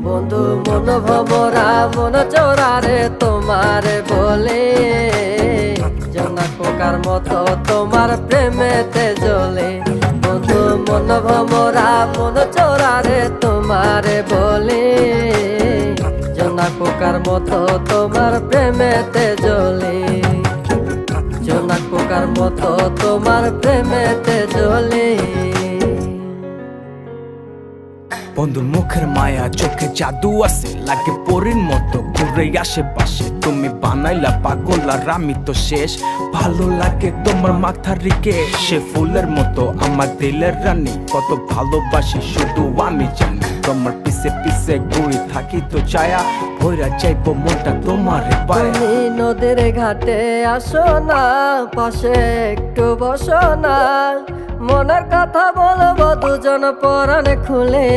বন্ধু মন ভমরা মন চোরারে তোমারে বলে, জোনাক পোকার মতো তোমার প্রেমেতে জ্বলে। বন্ধু মন ভমরা মন চোরারে তোমারে বলে, জোনাক পোকার মতো তোমার প্রেমেতে জ্বলে। জোনাক পোকার মতো তোমার প্রেমেতে জ্বলে। বন্ধুর মুখের মায়া চোখে জাদু আছে, লাগে পরীর মতো ঘুরে আশেপাশে। তুমি বানাইলা পাগল আর আমি তো শেষ। ভালো লাগে তোমার মাথার রিকে, সে ফুলের মতো আমার দিলের রানী। কত ভালোবাসি শুধু আমি জানি, তোমার পিছে পিছে ঘুরে থাকি তো ছায়া ভৈরা যাইবো মনটা তোমার পায়ে। তুমি নদীর ঘাটে আসো না, পাশে একটু বসো না, মনের কথা বলবো দুজন পরাণ খুলে।